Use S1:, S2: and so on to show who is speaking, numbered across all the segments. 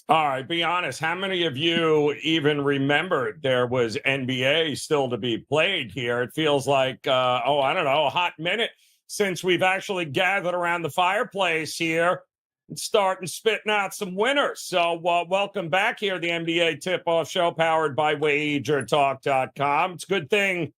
S1: All right, be honest. How many of you even remembered there was NBA still to be played here? It feels like, I don't know, a hot minute since we've actually gathered around the fireplace here and starting spitting out some winners. So welcome back here, the NBA Tip-Off Show powered by WagerTalk.com. It's a good thing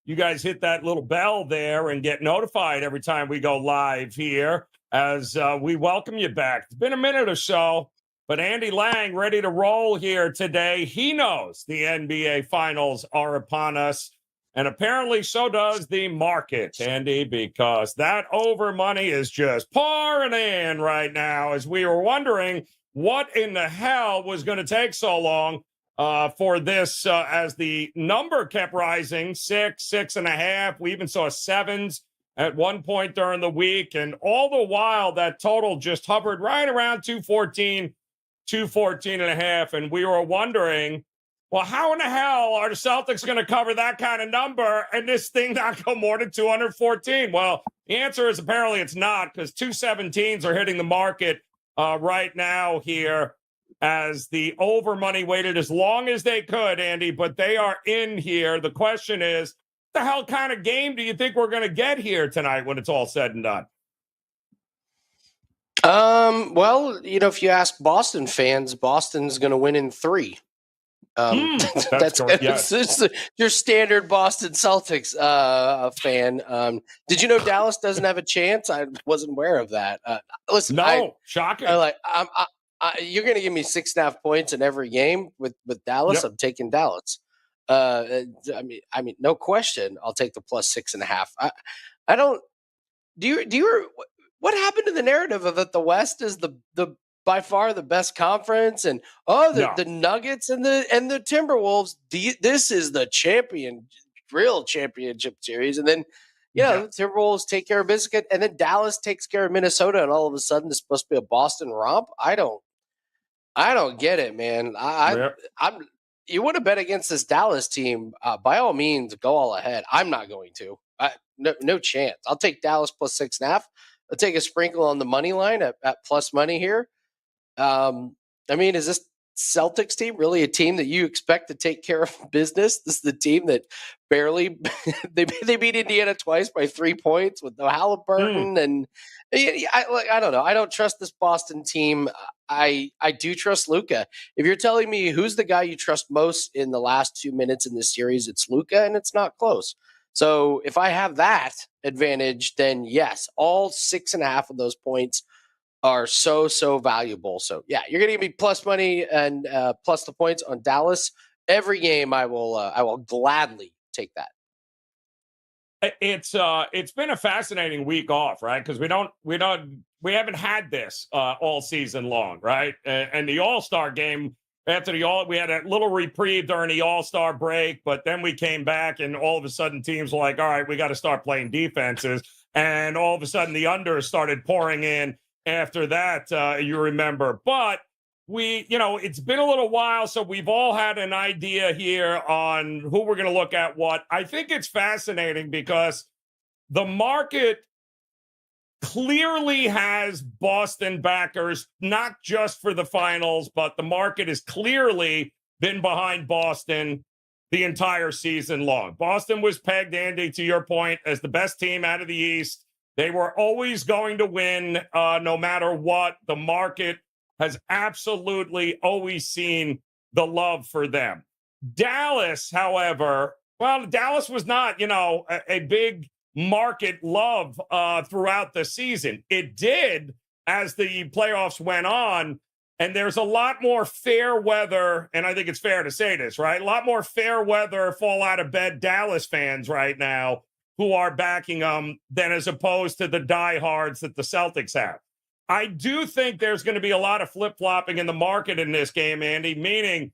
S1: you guys hit that little bell there and get notified every time we go live here as we welcome you back. It's been a minute or so. But Andy Lang ready to roll here today. He knows the NBA Finals are upon us. And apparently so does the market, Andy, because that over money is just pouring in right now as we were wondering what in the hell was going to take so long for this as the number kept rising, 6, 6.5. We even saw 7s at one point during the week. And all the while, that total just hovered right around 214. 214.5, and we were wondering, well, how in the hell are the Celtics going to cover that kind of number and this thing not go more than 214? Well, the answer is apparently it's not, because 217s are hitting the market right now here as the over money waited as long as they could, Andy, but they are in here. The question is, what the hell kind of game do you think we're going to get here tonight when it's all said and done?
S2: Well, if you ask Boston fans, Boston's going to win in 3.
S1: That's correct. Yes.
S2: Your standard Boston Celtics fan. Did you know Dallas doesn't have a chance? I wasn't aware of that. Listen,
S1: shocking.
S2: You're going to give me 6.5 points in every game with Dallas. Yep. I'm taking Dallas. I mean, no question. I'll take the plus 6.5. I don't. Do you? What happened to the narrative of that the West is the by far the best conference, and the Nuggets and the Timberwolves, this is the real championship series, and then the Timberwolves take care of business, and then Dallas takes care of Minnesota, and all of a sudden it's supposed to be a Boston romp. I don't get it, man. You want to bet against this Dallas team? By all means, go all ahead. I'm not going to. No chance. I'll take Dallas plus 6.5. I'll take a sprinkle on the money line at plus money here. Is this Celtics team really a team that you expect to take care of business? This is the team that barely they beat Indiana twice by 3 points with no Halliburton, and I don't know. I don't trust this Boston team. I do trust Luka. If you're telling me who's the guy you trust most in the last 2 minutes in this series, it's Luka, and it's not close. So if I have that advantage, then yes, all 6.5 of those points are so valuable. So yeah, you're going to give me plus money and plus the points on Dallas every game. I will gladly take that.
S1: It's been a fascinating week off, right? Because we haven't had this all season long, right? And the All-Star game. After we had a little reprieve during the All-Star break, but then we came back and all of a sudden teams were like, all right, we got to start playing defenses. And all of a sudden the unders started pouring in after that, you remember. But it's been a little while, so we've all had an idea here on who we're going to look at what. I think it's fascinating because the market clearly has Boston backers, not just for the finals, but the market has clearly been behind Boston the entire season long. Boston was pegged, Andy, to your point, as the best team out of the East. They were always going to win no matter what. The market has absolutely always seen the love for them. Dallas, however, Dallas was not, a big market love throughout the season. It did as the playoffs went on, and there's a lot more fair weather, and I think it's fair to say this, right? A lot more fair weather fall out of bed Dallas fans right now who are backing them than as opposed to the diehards that the Celtics have. I do think there's going to be a lot of flip-flopping in the market in this game, Andy, meaning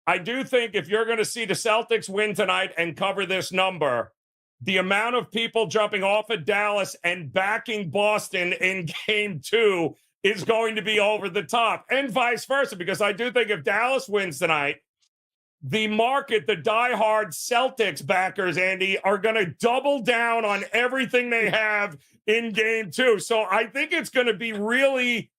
S1: I do think if you're going to see the Celtics win tonight and cover this number, the amount of people jumping off of Dallas and backing Boston in game 2 is going to be over the top, and vice versa, because I do think if Dallas wins tonight, the market, the diehard Celtics backers, Andy, are going to double down on everything they have in game 2. So I think it's going to be really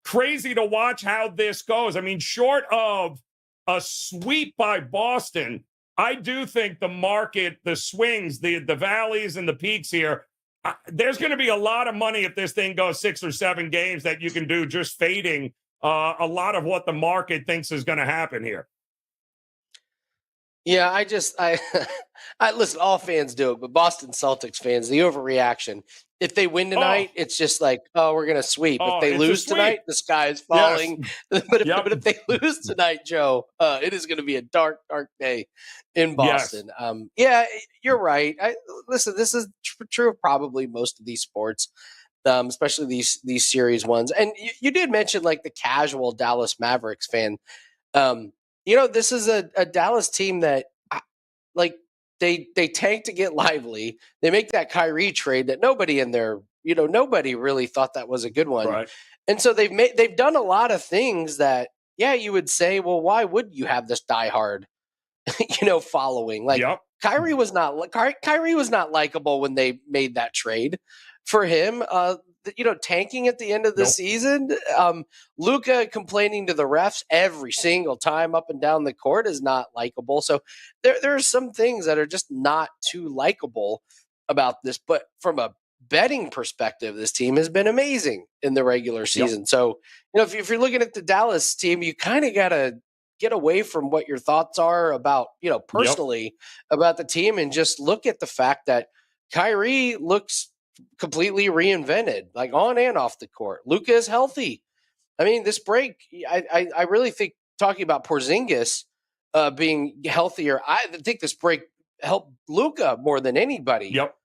S1: crazy to watch how this goes. I mean, short of a sweep by Boston, I do think the market, the swings, the valleys and the peaks here, there's going to be a lot of money if this thing goes 6 or 7 games that you can do just fading a lot of what the market thinks is going to happen here.
S2: Yeah, I listen, all fans do it, but Boston Celtics fans, the overreaction. If they win tonight, it's just like, oh, we're going to sweep. If they lose tonight, the sky is falling. Yes. But if they lose tonight, Joe, it is going to be a dark, dark day in Boston. Yes. Yeah, you're right. Listen, this is true of probably most of these sports, especially these series ones. And you did mention like the casual Dallas Mavericks fan. This is a Dallas team that like they tank to get lively. They make that Kyrie trade that nobody in there, nobody really thought that was a good one.
S1: Right.
S2: And so they've done a lot of things that, you would say, well, why would you have this diehard, following? Like Kyrie was not likable when they made that trade for him. Tanking at the end of the season. Luka complaining to the refs every single time up and down the court is not likable. So there are some things that are just not too likable about this. But from a betting perspective, this team has been amazing in the regular season. Yep. So, if you're looking at the Dallas team, you kind of got to get away from what your thoughts are about, personally about the team and just look at the fact that Kyrie looks completely reinvented, like on and off the court. Luka is healthy. I mean, this break, I really think talking about Porzingis being healthier, I think this break helped Luka more than anybody.
S1: Yep.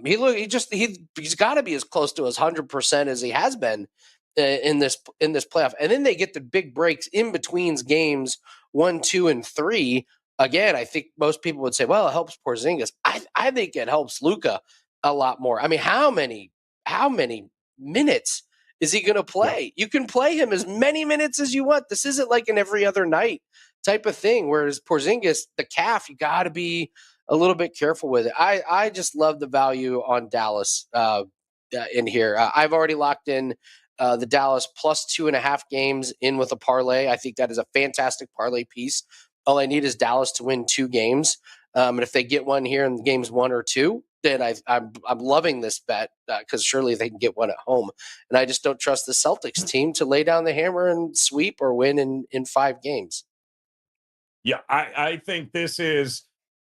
S2: He's got to be as close to his 100% as he has been in this playoff. And then they get the big breaks in between games 1, 2, and 3. Again, I think most people would say, well, it helps Porzingis. I think it helps Luka a lot more. I mean, how many minutes is he going to play? You can play him as many minutes as you want. This isn't like an every other night type of thing. Whereas Porzingis, the calf, you got to be a little bit careful with it. I just love the value on Dallas in here. I've already locked in the Dallas plus 2.5 games in with a parlay. I think that is a fantastic parlay piece. All I need is Dallas to win 2 games. And if they get one here in games 1 or 2, then I'm loving this bet because surely they can get one at home. And I just don't trust the Celtics team to lay down the hammer and sweep or win in 5 games.
S1: Yeah, I think this is,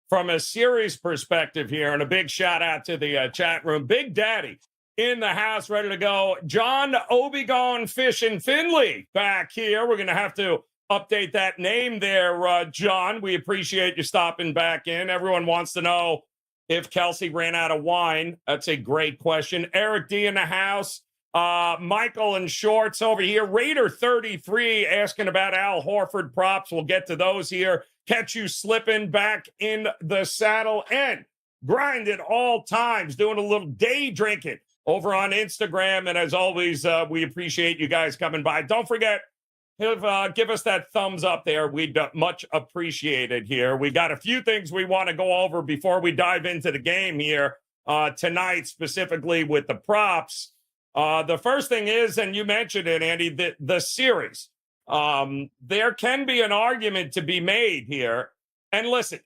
S1: from a series perspective here, and a big shout out to the chat room. Big Daddy in the house, ready to go. John Obigon Fish and Finley back here. We're going to have to update that name there, John. We appreciate you stopping back in. Everyone wants to know if Kelsey ran out of wine. That's a great question. Eric D in the house. Michael in shorts over here. Raider 33 asking about Al Horford props. We'll get to those here. Catch you slipping back in the saddle and grind at all times. Doing a little day drinking over on Instagram. And as always, we appreciate you guys coming by. Don't forget, give us that thumbs up there. We'd much appreciate it here. We got a few things we want to go over before we dive into the game here tonight, specifically with the props. The first thing is, and you mentioned it, Andy, the series. There can be an argument to be made here. And listen,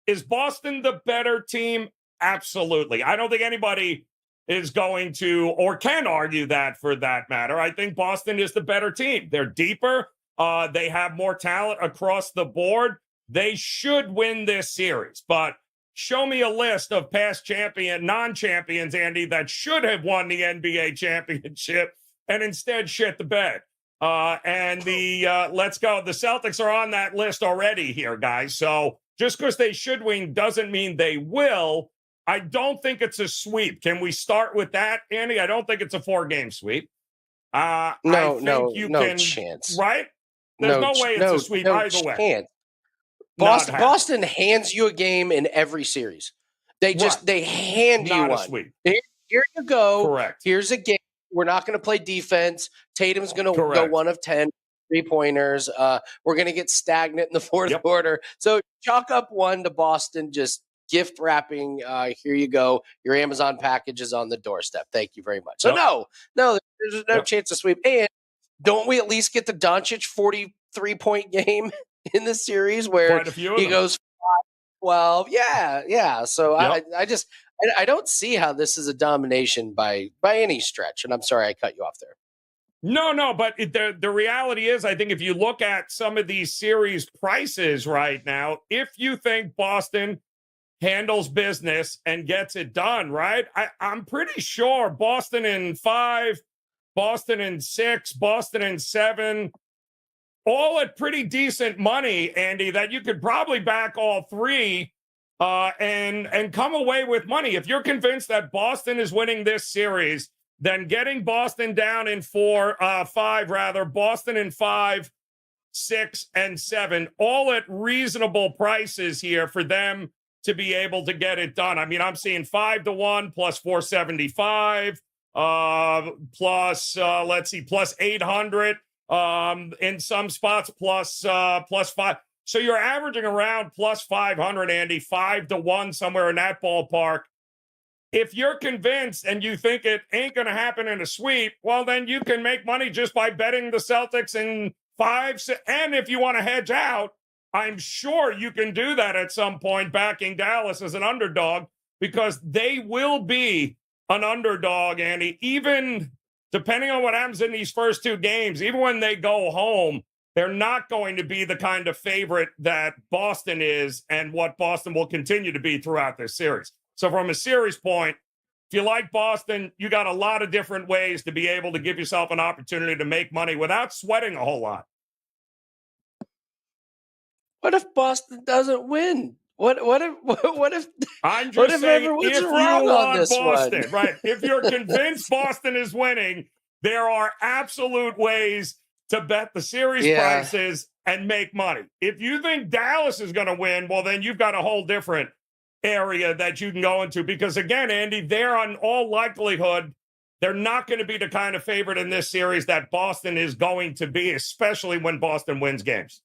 S1: is Boston the better team? Absolutely. I don't think anybody is going to or can argue that, for that matter. I think Boston is the better team. They're deeper. They have more talent across the board. They should win this series. But show me a list of past non-champions, Andy, that should have won the NBA championship and instead shit the bed. Let's go. The Celtics are on that list already here, guys. So just because they should win doesn't mean they will. I don't think it's a sweep. Can we start with that, Andy? I don't think it's a 4-game sweep.
S2: No chance.
S1: Right? There's no way it's a sweep either way.
S2: Boston hands you a game in every series. They hand you one.
S1: Sweep.
S2: Here you go.
S1: Correct.
S2: Here's a game. We're not going to play defense. Tatum's going to go 1 of 10 3-pointers. We're going to get stagnant in the fourth quarter. So chalk up 1 to Boston. Just gift wrapping. Here you go. Your Amazon package is on the doorstep. Thank you very much. So no, there's no chance to sweep. And don't we at least get the Doncic 43-point game in the series where
S1: Quite a few of
S2: he
S1: them.
S2: goes 12? Yeah. So
S1: Yep.
S2: I don't see how this is a domination by any stretch. And I'm sorry I cut you off there.
S1: No, but the reality is, I think if you look at some of these series prices right now, if you think Boston handles business and gets it done, right, I'm pretty sure Boston in 5, Boston in 6, Boston in 7, all at pretty decent money, Andy, that you could probably back all three and come away with money. If you're convinced that Boston is winning this series, then getting Boston down in 5 rather, Boston in 5, 6, and 7, all at reasonable prices here for them to be able to get it done. I mean, I'm seeing 5-1 plus 475, plus let's see, plus 800. In some spots plus 5. So you're averaging around plus 500, Andy, 5-1, somewhere in that ballpark. If you're convinced and you think it ain't going to happen in a sweep, well, then you can make money just by betting the Celtics in 5. And if you want to hedge out, I'm sure you can do that at some point, backing Dallas as an underdog, because they will be an underdog, Andy, even depending on what happens in these first 2 games. Even when they go home, they're not going to be the kind of favorite that Boston is and what Boston will continue to be throughout this series. So from a series point, if you like Boston, you got a lot of different ways to be able to give yourself an opportunity to make money without sweating a whole lot.
S2: What if Boston doesn't win? What if
S1: I'm just saying, if you want Boston,
S2: one?
S1: right? If you're convinced Boston is winning, there are absolute ways to bet the series prices and make money. If you think Dallas is going to win, well, then you've got a whole different area that you can go into, because again, Andy, they're on all likelihood, they're not going to be the kind of favorite in this series that Boston is going to be, especially when Boston wins games.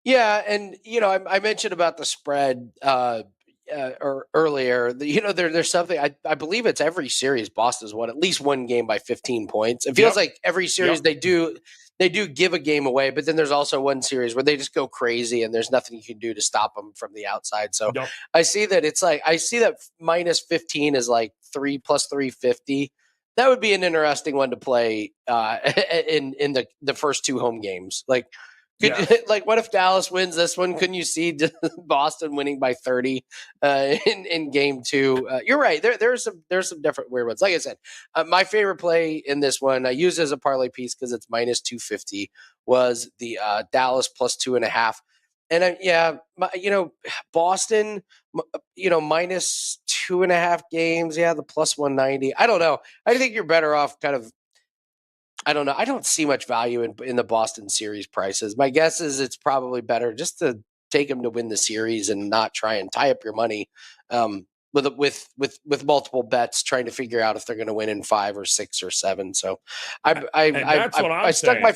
S2: Yeah, and I mentioned about the spread or earlier. There's something I believe it's every series Boston's won at least one game by 15 points. It feels like every series they do give a game away, but then there's also one series where they just go crazy and there's nothing you can do to stop them from the outside. So I see that minus 15 is like 3 plus 350. That would be an interesting one to play in the first 2 home games. Like, what if Dallas wins this one? Couldn't you see Boston winning by 30 in game 2? You're right. There's some different weird ones. Like I said, my favorite play in this one, I used it as a parlay piece because it's minus 250, was the Dallas plus 2.5. And Boston, minus 2.5 games. Yeah, the plus 190. I don't know. I think you're better off kind of. I don't know. I don't see much value in the Boston series prices. My guess is it's probably better just to take them to win the series and not try and tie up your money with multiple bets, trying to figure out if they're going to win in 5 or 6 or 7. So I stuck my.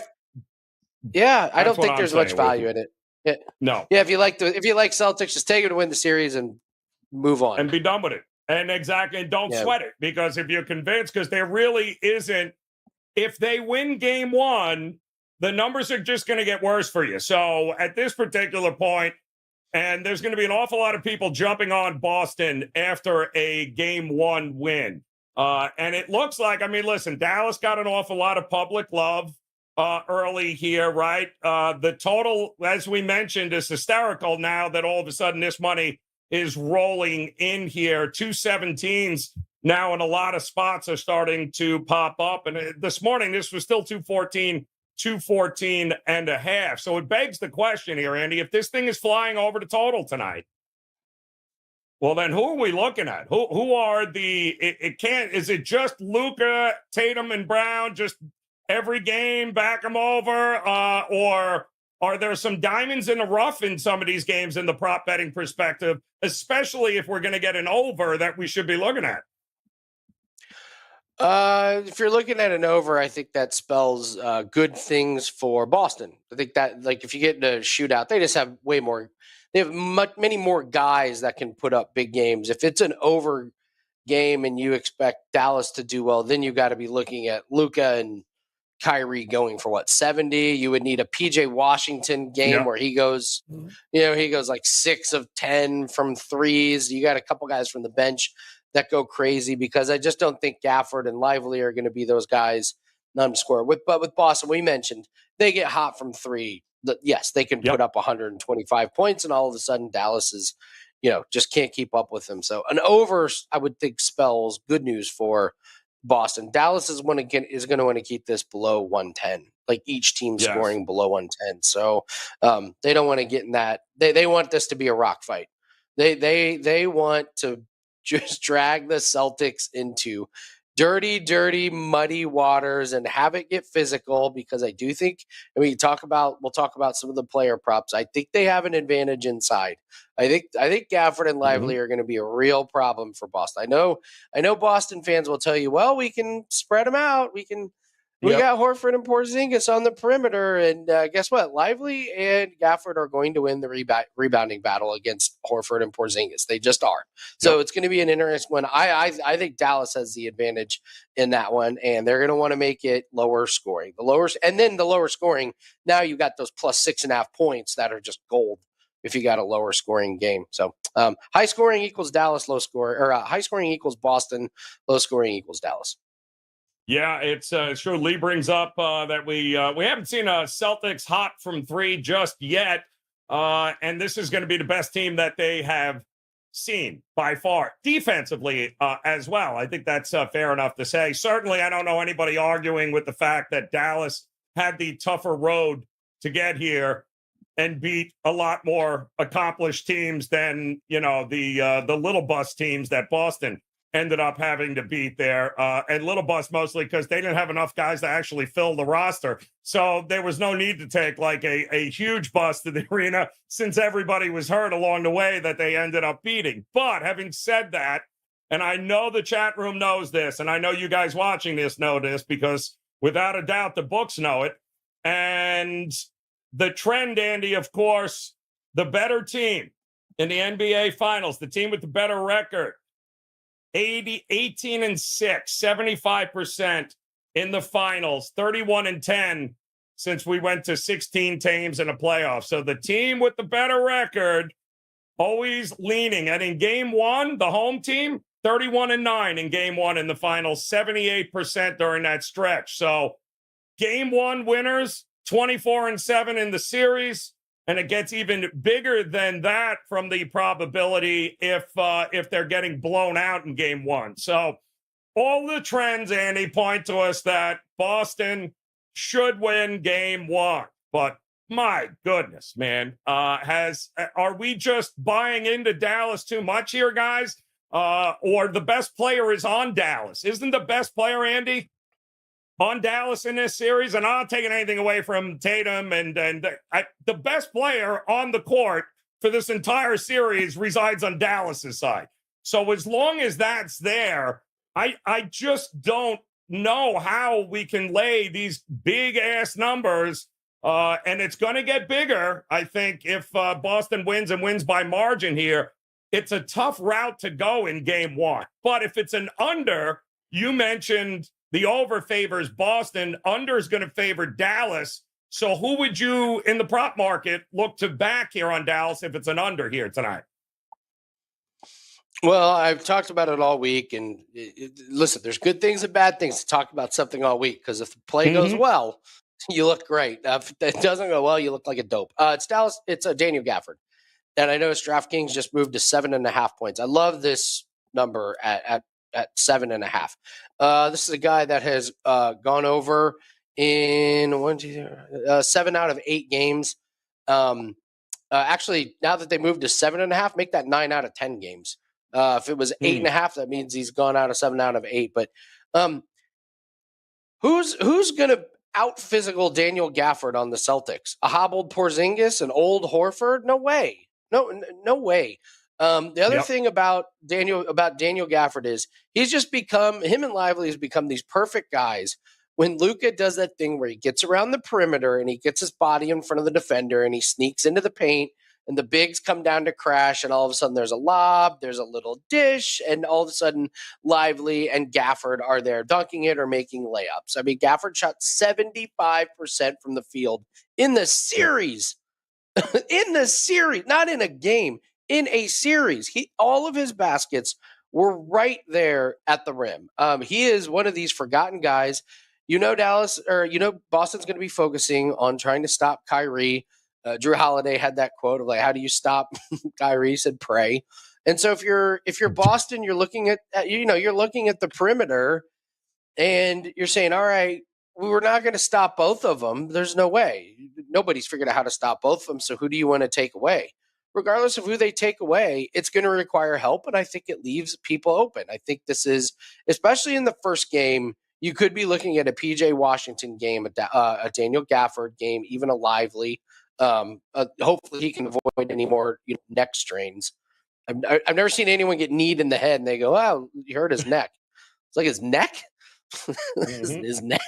S2: Yeah, I don't think there's much value in it. Yeah.
S1: No.
S2: Yeah, if you like Celtics, just take it to win the series and move on
S1: and be done with it. And exactly, and don't sweat it, because if you're convinced, because there really isn't. If they win game 1, the numbers are just going to get worse for you. So at this particular point, and there's going to be an awful lot of people jumping on Boston after a game 1 win. And it looks like, listen, Dallas got an awful lot of public love early here, right? The total, as we mentioned, is hysterical now that all of a sudden this money is rolling in here. 217s now in a lot of spots are starting to pop up. And this morning, this was still 214 and a half. So it begs the question here, Andy, if this thing is flying over the total tonight, well, then who are we looking at? Who are is it just Luka, Tatum, and Brown, just every game, back them over? Or are there some diamonds in the rough in some of these games in the prop betting perspective, especially if we're going to get an over that we should be looking at?
S2: If you're looking at an over, I think that spells good things for Boston. I think that, if you get in a shootout, they just have way more. They have many more guys that can put up big games. If it's an over game and you expect Dallas to do well, then you got to be looking at Luka and Kyrie going for 70. You would need a PJ Washington game where he goes, he goes like 6 of 10 from threes. You got a couple guys from the bench that go crazy, because I just don't think Gafford and Lively are going to be those guys score. But with Boston, we mentioned they get hot from three. Yes, they can put up 125 points, and all of a sudden Dallas is, just can't keep up with them. So an over, I would think, spells good news for Boston. Dallas is going to want to keep this below 110, like each team scoring below 110. So they don't want to get in that. They want this to be a rock fight. They want to just drag the Celtics into dirty, muddy waters and have it get physical, because I do think, and we'll talk about some of the player props. I think they have an advantage inside. I think Gafford and Lively are going to be a real problem for Boston. I know Boston fans will tell you, well, we can spread them out. We got Horford and Porzingis on the perimeter, and guess what? Lively and Gafford are going to win the rebounding battle against Horford and Porzingis. They just are. So it's going to be an interesting one. I think Dallas has the advantage in that one, and they're going to want to make it lower scoring. The lower scoring. Now you got those plus 6.5 points that are just gold if you got a lower scoring game. So high scoring equals Dallas, low scoring, or high scoring equals Boston, low scoring equals Dallas.
S1: Yeah, it's true. Lee brings up that we haven't seen a Celtics hot from three just yet, and this is going to be the best team that they have seen by far, defensively as well. I think that's fair enough to say. Certainly, I don't know anybody arguing with the fact that Dallas had the tougher road to get here and beat a lot more accomplished teams than the little bus teams that Boston ended up having to beat there, and little bus mostly because they didn't have enough guys to actually fill the roster. So there was no need to take like a huge bus to the arena, since everybody was hurt along the way that they ended up beating. But having said that, and I know the chat room knows this, and I know you guys watching this know this, because without a doubt the books know it. And the trend, Andy, of course, the better team in the NBA Finals, the team with the better record, 18-6, 75% in the finals, 31-10 since we went to 16 teams in a playoff. So the team with the better record always leaning. And in game one, the home team, 31-9 in game one in the finals, 78% during that stretch. So game one winners, 24-7 in the series. And it gets even bigger than that from the probability if they're getting blown out in game one. So all the trends, Andy, point to us that Boston should win game one. But my goodness, man, are we just buying into Dallas too much here, guys? Or the best player is on Dallas? Isn't the best player, Andy, on Dallas in this series? And I'm not taking anything away from Tatum, and the best player on the court for this entire series resides on Dallas's side. So as long as that's there, I just don't know how we can lay these big ass numbers, and it's going to get bigger. I think if Boston wins and wins by margin here, it's a tough route to go in game one. But if it's an under, you mentioned the over favors Boston. Under is going to favor Dallas. So who would you, in the prop market, look to back here on Dallas if it's an under here tonight?
S2: Well, I've talked about it all week. And listen, there's good things and bad things to talk about something all week, because if the play goes well, you look great. If it doesn't go well, you look like a dope. It's Dallas. It's Daniel Gafford. And I noticed DraftKings just moved to 7.5 points. I love this number at 7.5. This is a guy that has gone over in 7 out of 8 games. Actually, now that they moved to 7.5, make that 9 out of 10 games. If it was 8.5, that means he's gone out of 7 out of 8. But who's going to out physical Daniel Gafford on the Celtics? A hobbled Porzingis, an old Horford? No way. No way. The other thing about Daniel Gafford is he's just become, him and Lively has become these perfect guys. When Luka does that thing where he gets around the perimeter and he gets his body in front of the defender and he sneaks into the paint and the bigs come down to crash, and all of a sudden there's a lob, there's a little dish, and all of a sudden Lively and Gafford are there dunking it or making layups. I mean, Gafford shot 75% from the field in the series. In the series, not in a game, in a series. All of his baskets were right there at the rim. He is one of these forgotten guys. Dallas, or Boston's going to be focusing on trying to stop Kyrie. Drew Holiday had that quote of like, "How do you stop Kyrie?" He said, "Pray." And so if you're Boston, you're looking at you're looking at the perimeter, and you're saying, "All right, we're not going to stop both of them. There's no way. Nobody's figured out how to stop both of them. So who do you want to take away?" Regardless of who they take away, it's going to require help, and I think it leaves people open. I think this is, especially in the first game, you could be looking at a PJ Washington game, a Daniel Gafford game, even a Lively. Hopefully, he can avoid any more neck strains. I've never seen anyone get kneed in the head, and they go, "Oh, you hurt his neck." It's like his neck. His neck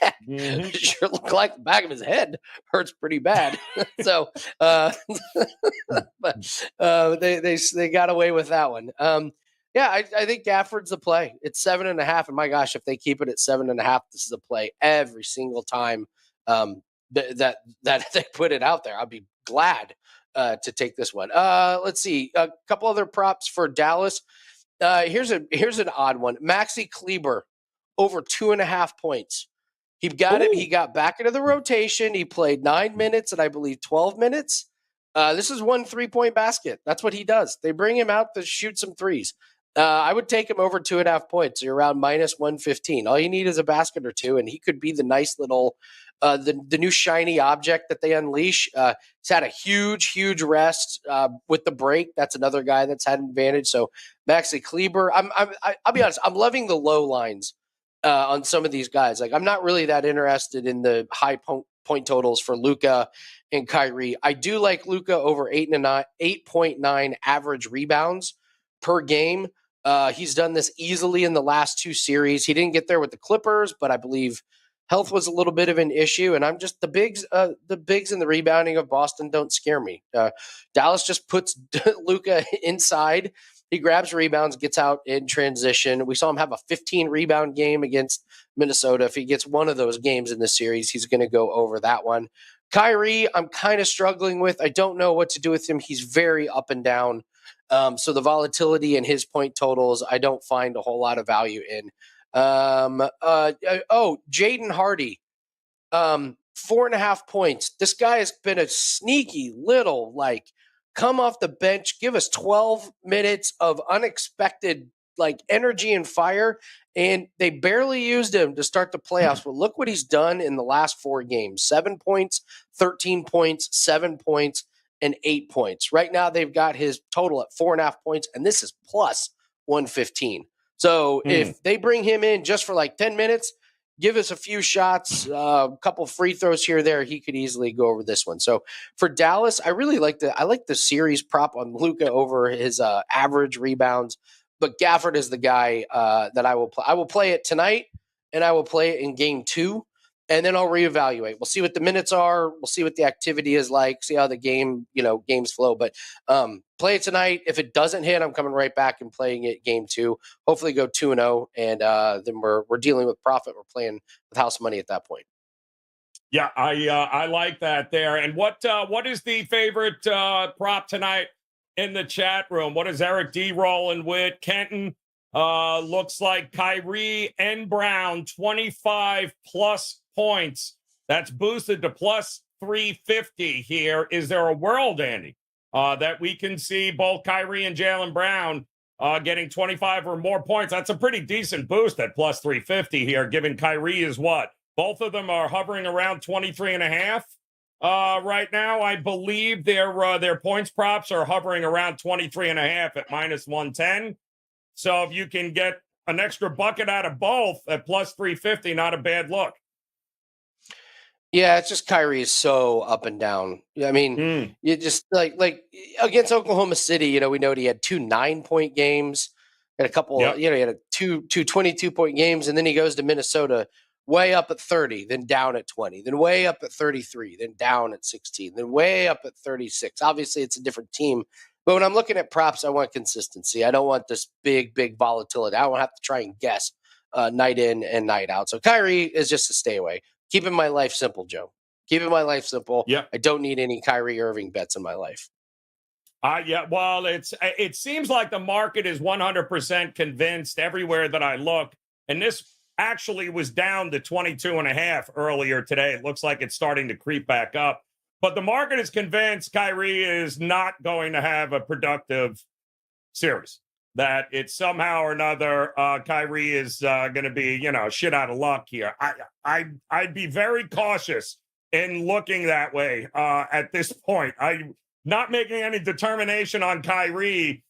S2: sure looked like the back of his head hurts pretty bad. So, but they got away with that one. I think Gafford's the play. It's 7.5, and my gosh, if they keep it at 7.5, this is a play every single time that they put it out there. I'll be glad to take this one. Let's see a couple other props for Dallas. Here's an odd one. Maxi Kleber over 2.5 points. He got it. He got back into the rotation. He played 9 minutes and I believe 12 minutes. This is 1 3-point basket. That's what he does. They bring him out to shoot some threes. I would take him over 2.5 points. You're around -115. All you need is a basket or two, and he could be the nice little, the new shiny object that they unleash. He's had a huge rest with the break. That's another guy that's had an advantage. So Maxi Kleber, I'll be honest, I'm loving the low lines on some of these guys. Like, I'm not really that interested in the high point totals for Luka and Kyrie. I do like Luka over 8.9 average rebounds per game. He's done this easily in the last 2 series. He didn't get there with the Clippers, but I believe health was a little bit of an issue. And I'm just the bigs and the rebounding of Boston don't scare me. Dallas just puts Luka inside. He grabs rebounds, gets out in transition. We saw him have a 15 rebound game against Minnesota. If he gets one of those games in the series, he's going to go over that one. Kyrie, I'm kind of struggling with. I don't know what to do with him. He's very up and down. So the volatility in his point totals, I don't find a whole lot of value in. Jaden Hardy, 4.5 points. This guy has been a sneaky little, come off the bench, give us 12 minutes of unexpected energy and fire, and they barely used him to start the playoffs. But look what he's done in the last 4 games: 7 points, 13 points, 7 points, and 8 points. Right now they've got his total at 4.5 points, and this is plus 115. So if they bring him in just for 10 minutes, give us a few shots, a couple free throws here or there, he could easily go over this one. So for Dallas, I really like the series prop on Luka over his average rebounds. But Gafford is the guy that I will play. I will play it tonight, and I will play it in game 2, and then I'll reevaluate. We'll see what the minutes are. We'll see what the activity is like. See how the games flow. But play it tonight. If it doesn't hit, I'm coming right back and playing it game 2. Hopefully, go 2-0, and then we're dealing with profit. We're playing with house money at that point.
S1: Yeah, I like that there. And what is the favorite prop tonight in the chat room? What is Eric D rolling with? Kenton looks like Kyrie and Brown 25 plus points. That's boosted to plus 350 here. Is there a world, Andy, that we can see both Kyrie and Jaylen Brown getting 25 or more points? That's a pretty decent boost at plus 350 here, given Kyrie is what? Both of them are hovering around 23.5 right now. I believe their points props are hovering around 23.5 at -110. So if you can get an extra bucket out of both at plus 350, not a bad look.
S2: Yeah, it's just Kyrie is so up and down. I mean, you just like against Oklahoma City, we know he had 2 9-point games and a couple, he had two 22-point games, and then he goes to Minnesota way up at 30, then down at 20, then way up at 33, then down at 16, then way up at 36. Obviously, it's a different team. But when I'm looking at props, I want consistency. I don't want this big volatility. I don't have to try and guess night in and night out. So Kyrie is just a stay away. Keeping my life simple, Joe. Keeping my life simple.
S1: Yeah.
S2: I don't need any Kyrie Irving bets in my life.
S1: Yeah, well, it seems like the market is 100% convinced everywhere that I look. And this actually was down to 22.5 earlier today. It looks like it's starting to creep back up. But the market is convinced Kyrie is not going to have a productive series. That it's somehow or another Kyrie is going to be, shit out of luck here. I'd be very cautious in looking that way at this point. I'm not making any determination on Kyrie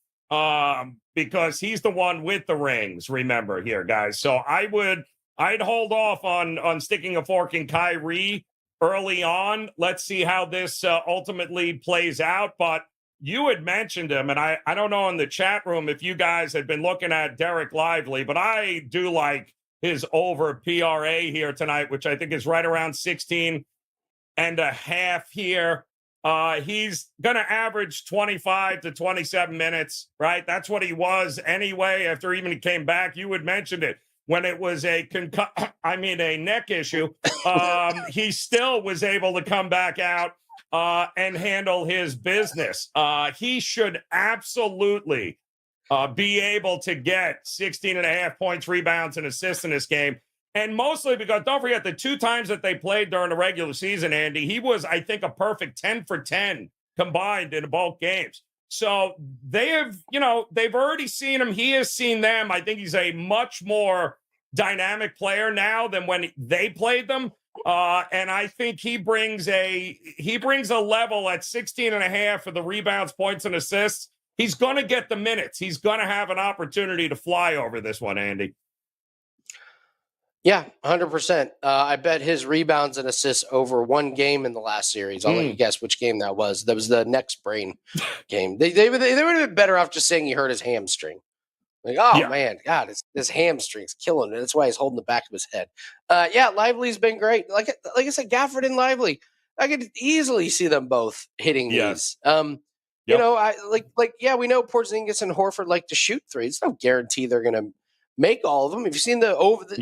S1: because he's the one with the rings, remember here, guys. So I'd hold off on sticking a fork in Kyrie early on. Let's see how this ultimately plays out. But you had mentioned him, and I don't know in the chat room if you guys had been looking at Derek Lively, but I do like his over PRA here tonight, which I think is right around 16.5 here. He's going to average 25 to 27 minutes, right? That's what he was anyway after even he came back. You had mentioned it. When it was a neck issue, he still was able to come back out and handle his business. He should absolutely be able to get 16.5 points, rebounds, and assists in this game. And mostly because, don't forget, the 2 times that they played during the regular season, Andy, he was, I think, a perfect 10 for 10 combined in both games. So they've already seen him. He has seen them. I think he's a much more dynamic player now than when they played them. And I think he brings a level at 16.5 for the rebounds, points, and assists. He's going to get the minutes. He's going to have an opportunity to fly over this one, Andy.
S2: Yeah, 100%. I bet his rebounds and assists over one game in the last series. I'll let you guess which game that was. That was the neck sprain game. They would have been better off just saying he hurt his hamstring. Like, man, God, his hamstring's killing it. That's why he's holding the back of his head. Lively's been great. Like I said, Gafford and Lively, I could easily see them both hitting these. We know Porzingis and Horford like to shoot threes. It's no guarantee they're going to make all of them. Have you seen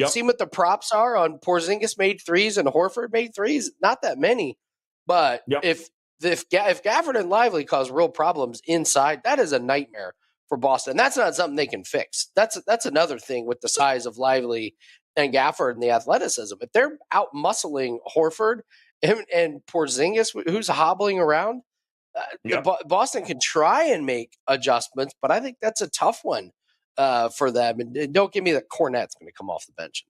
S2: seen what the props are on Porzingis made threes and Horford made threes? Not that many, but if Gafford and Lively cause real problems inside, that is a nightmare for Boston. That's not something they can fix. That's another thing with the size of Lively and Gafford and the athleticism. If they're out muscling Horford and Porzingis, who's hobbling around, Boston can try and make adjustments, but I think that's a tough one for them. And don't give me that Cornette's going to come off the bench.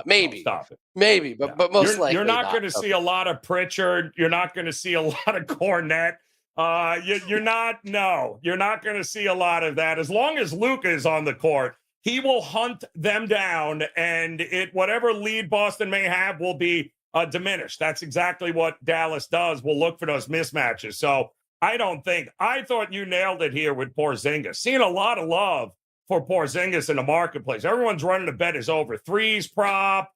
S2: Maybe,
S1: stop it.
S2: Maybe, but most likely
S1: you're not going to see a lot of Pritchard. You're not going to see a lot of Cornette. You're not going to see a lot of that. As long as Luka is on the court, he will hunt them down, and whatever lead Boston may have will be diminished. That's exactly what Dallas does. We'll look for those mismatches. So I thought you nailed it here with Porzingis. Seeing a lot of love for Porzingis in the marketplace. Everyone's running to bet his over threes prop.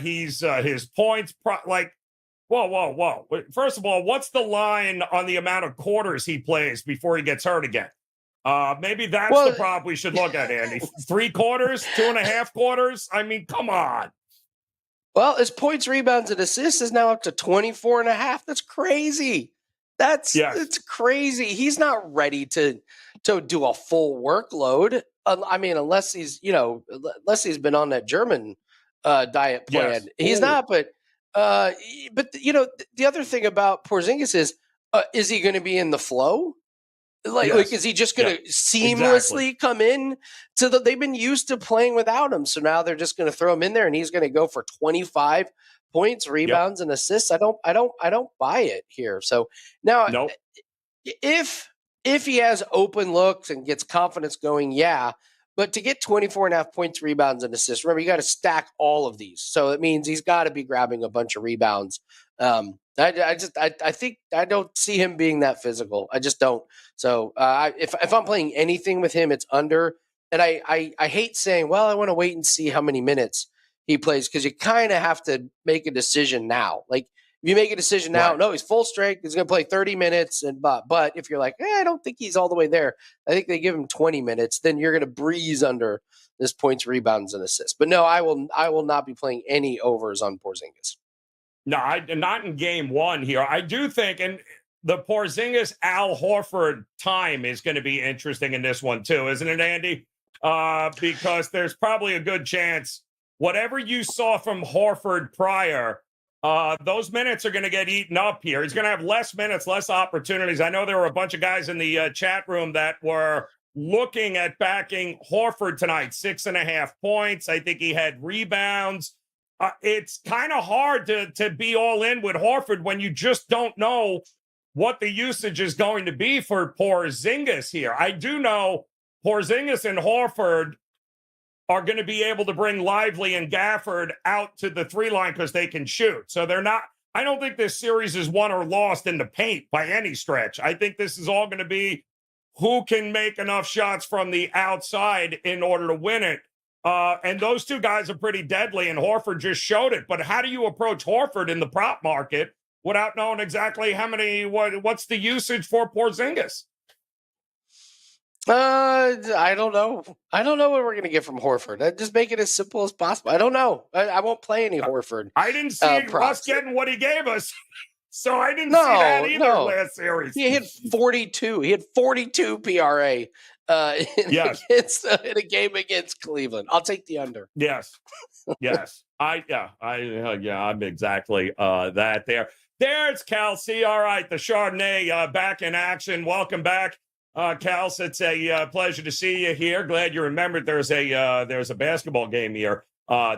S1: He's his points prop. Like, whoa. First of all, what's the line on the amount of quarters he plays before he gets hurt again? Maybe that's the prop we should look at, Andy. 3 quarters, 2.5 quarters. I mean, come on.
S2: Well, his points, rebounds, and assists is now up to 24.5. That's crazy. It's crazy. He's not ready to do a full workload. I mean, unless he's been on that German diet plan. Yes. He's not. But the other thing about Porzingis is he going to be in the flow? Like, is he just going to seamlessly come in they've been used to playing without him. So now they're just going to throw him in there and he's going to go for 25 points, rebounds, and assists. I don't buy it here. So now if he has open looks and gets confidence going, but to get 24.5 points, rebounds, and assists, remember, you got to stack all of these. So it means he's got to be grabbing a bunch of rebounds. I think I don't see him being that physical. I just don't. So if I'm playing anything with him, it's under. And I hate saying, well, I want to wait and see how many minutes he plays, because you kind of have to make a decision now. Like, if you make a decision now,
S1: Right.
S2: no, he's full strength, he's going to play 30 minutes, but if you're like, I don't think he's all the way there, I think they give him 20 minutes, then you're going to breeze under this points, rebounds, and assists. But no, I will not be playing any overs on Porzingis.
S1: No, not in game one here. I do think, and the Porzingis Al Horford time is going to be interesting in this one too, isn't it, Andy? Because there's probably a good chance whatever you saw from Horford prior, those minutes are going to get eaten up here. He's going to have less minutes, less opportunities. I know there were a bunch of guys in the chat room that were looking at backing Horford tonight, 6.5 points. I think he had rebounds. It's kind of hard to be all in with Horford when you just don't know what the usage is going to be for Porzingis here. I do know Porzingis and Horford are going to be able to bring Lively and Gafford out to the three line because they can shoot. So they're not, I don't think this series is won or lost in the paint by any stretch. I think this is all going to be who can make enough shots from the outside in order to win it. And those two guys are pretty deadly, and Horford just showed it. But how do you approach Horford in the prop market without knowing exactly what's the usage for Porzingis?
S2: I don't know. I don't know what we're going to get from Horford. Just make it as simple as possible. I don't know. I won't play any Horford.
S1: I didn't see us getting what he gave us. So I didn't see that either last series.
S2: He hit 42. He had 42 PRA in a game against Cleveland. I'll take the under.
S1: Yes. I'm exactly that there. There's Kelsey. All right, the Chardonnay back in action. Welcome back, Kels. It's a pleasure to see you here. Glad you remembered there's a basketball game here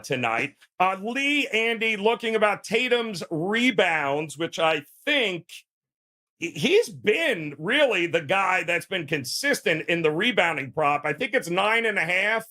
S1: tonight. Lee, Andy, looking about Tatum's rebounds, which I think he's been really the guy that's been consistent in the rebounding prop. I think it's 9.5,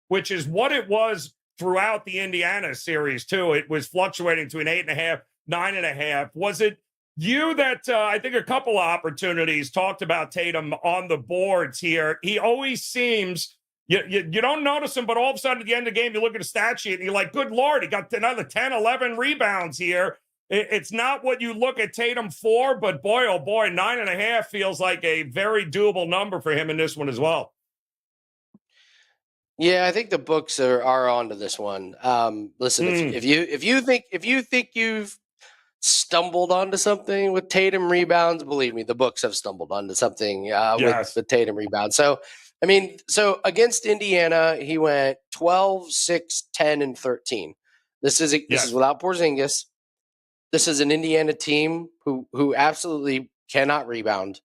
S1: which is what it was throughout the Indiana series too. It was fluctuating between 8.5, 9.5. Was it you that I think a couple of opportunities talked about Tatum on the boards here? He always seems, you don't notice him, but all of a sudden at the end of the game, you look at the stat sheet and you're like, good Lord, he got another 10, 11 rebounds here. It's not what you look at Tatum for, but boy, oh boy, 9.5 feels like a very doable number for him in this one as well.
S2: Yeah, I think the books are onto this one. Listen, if you think you've stumbled onto something with Tatum rebounds, believe me, the books have stumbled onto something with the Tatum rebounds. So, against Indiana, he went 12, 6, 10, and 13. This is without Porzingis. This is an Indiana team who absolutely cannot rebound.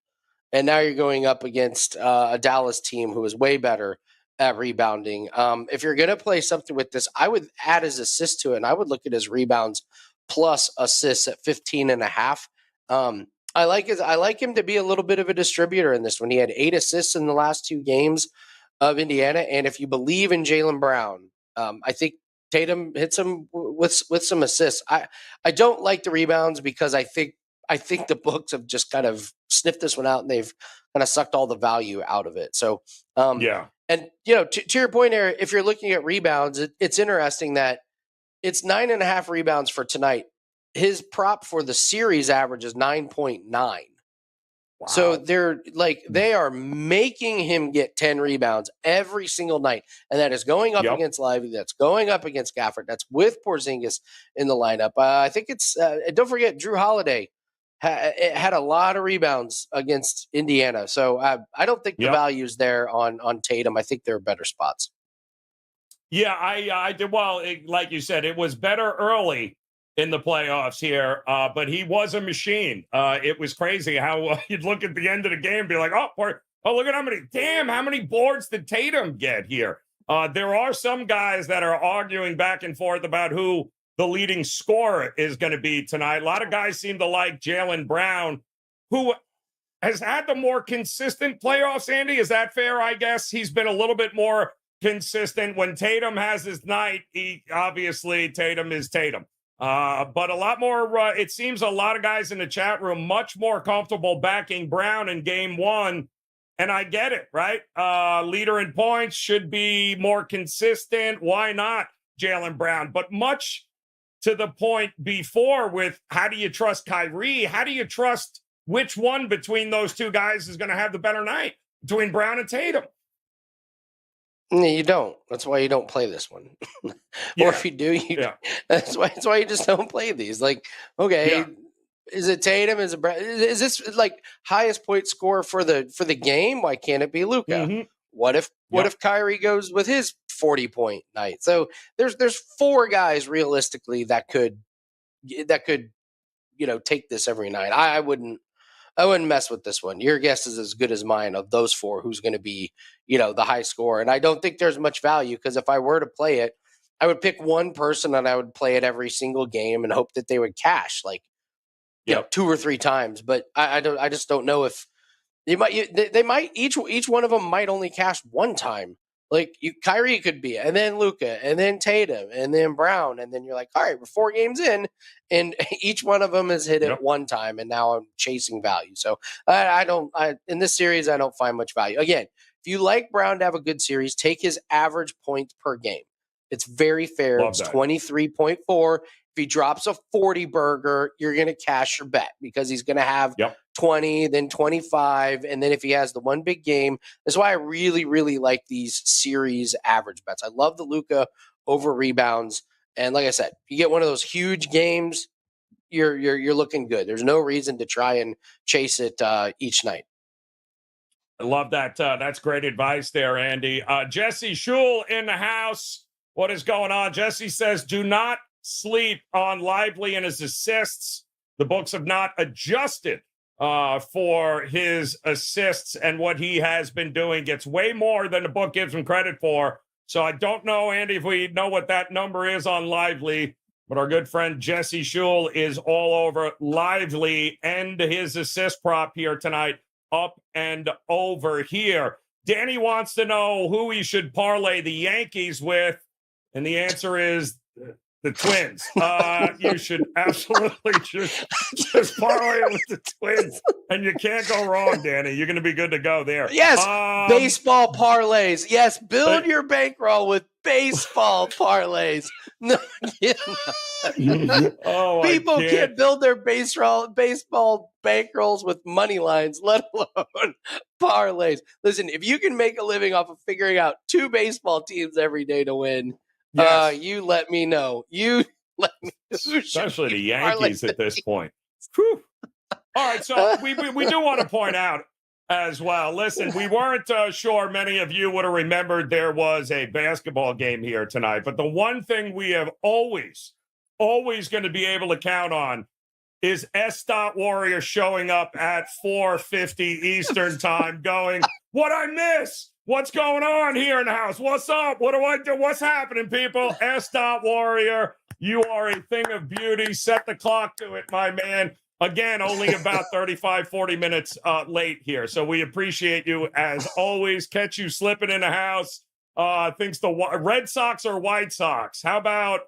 S2: And now you're going up against a Dallas team who is way better at rebounding. If you're going to play something with this, I would add his assist to it, and I would look at his rebounds plus assists at 15.5. I like him to be a little bit of a distributor in this one. He had 8 assists in the last 2 games of Indiana, and if you believe in Jaylen Brown, I think Tatum hits him with some assists. I don't like the rebounds because I think the books have just kind of sniffed this one out and they've kind of sucked all the value out of it. So and to your point, Eric, if you're looking at rebounds, it's interesting that it's 9.5 rebounds for tonight. His prop for the series average is 9.9. Wow. So they are making him get 10 rebounds every single night. And that is going up against Lively. That's going up against Gafford. That's with Porzingis in the lineup. I think it's, don't forget, Drew Holiday had a lot of rebounds against Indiana. So I don't think the value's there on Tatum. I think there are better spots.
S1: Yeah, I did. Well, like you said, it was better early in the playoffs here, but he was a machine. It was crazy how you'd look at the end of the game and be like, oh, look at how many boards did Tatum get here? There are some guys that are arguing back and forth about who the leading scorer is going to be tonight. A lot of guys seem to like Jaylen Brown, who has had the more consistent playoffs, Andy. Is that fair? I guess he's been a little bit more consistent. When Tatum has his night, Tatum is Tatum. But a lot more, it seems a lot of guys in the chat room much more comfortable backing Brown in game one. And I get it, right? Leader in points should be more consistent. Why not? Jaylen Brown, but much to the point before with how do you trust Kyrie? How do you trust which one between those two guys is going to have the better night between Brown and Tatum?
S2: You don't. That's why you don't play this one. Or if you do, that's why you just don't play these. Like, okay, is it Tatum? Is it Brown? Is this like highest point score for the game? Why can't it be Luka?
S1: Mm-hmm.
S2: What if Kyrie goes with his 40-point night? So there's four guys realistically that could take this every night. I wouldn't mess with this one. Your guess is as good as mine of those four who's going to be, the high score. And I don't think there's much value because if I were to play it, I would pick one person and I would play it every single game and hope that they would cash like, 2 or 3 times. But I just don't know if they might each one of them might only cash one time. Like Kyrie could be, and then Luka, and then Tatum, and then Brown, and then you're like, all right, we're 4 games in, and each one of them has hit it one time, and now I'm chasing value. So in this series, I don't find much value. Again, if you like Brown to have a good series, take his average points per game. It's very fair. It's 23.4. If he drops a 40 burger, you're going to cash your bet because he's going to have 20, then 25. And then if he has the one big game, that's why I really, really like these series average bets. I love the Luka over rebounds. And like I said, you get one of those huge games, you're looking good. There's no reason to try and chase it each night.
S1: I love that. That's great advice there, Andy. Jesse Shule in the house. What is going on? Jesse says, do not sleep on Lively and his assists. The books have not adjusted for his assists, and what he has been doing gets way more than the book gives him credit for. So I don't know, Andy, if we know what that number is on Lively, but our good friend Jesse Shule is all over Lively and his assist prop here tonight, up and over here. Danny wants to know who he should parlay the Yankees with, and the answer is the Twins. You should absolutely just parlay with the Twins, and you can't go wrong, Danny. You're going to be good to go there.
S2: Yes, baseball parlays. Yes, build your bankroll with baseball parlays. No, people can't build their baseball bankrolls with money lines, let alone parlays. Listen, if you can make a living off of figuring out 2 baseball teams every day to win, you let me know. You let me know.
S1: Especially the Yankees at this point. Whew. All right, so we do want to point out as well. Listen, we weren't sure many of you would have remembered there was a basketball game here tonight, but the one thing we have always going to be able to count on is S. Warrior showing up at 4:50 Eastern time going, what I miss? What's going on here in the house? What's up? What do I do? What's happening, people? S. Warrior, you are a thing of beauty. Set the clock to it, my man. Again, only about 35, 40 minutes late here. So we appreciate you as always. Catch you slipping in the house. Thinks the Red Sox or White Sox. How about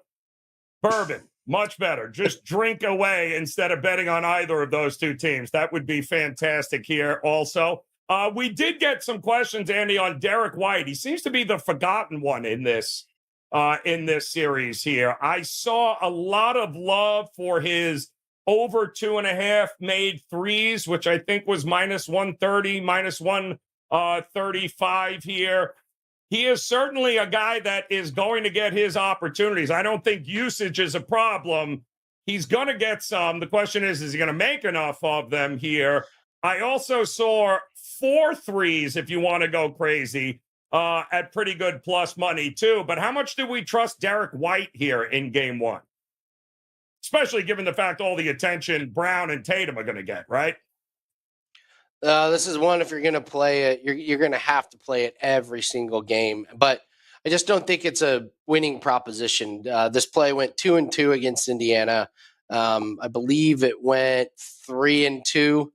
S1: bourbon? Much better. Just drink away instead of betting on either of those two teams. That would be fantastic here also. We did get some questions, Andy, on Derek White. He seems to be the forgotten one in this series here. I saw a lot of love for his over 2.5 made threes, which I think was -130, -135 here. He is certainly a guy that is going to get his opportunities. I don't think usage is a problem. He's going to get some. The question is he going to make enough of them here? I also saw 4 threes, if you want to go crazy, at pretty good plus money too. But how much do we trust Derek White here in game 1? Especially given the fact all the attention Brown and Tatum are going to get, right?
S2: This is one, if you're going to play it, you're going to have to play it every single game. But I just don't think it's a winning proposition. This play went 2-2 against Indiana. I believe it went 3-2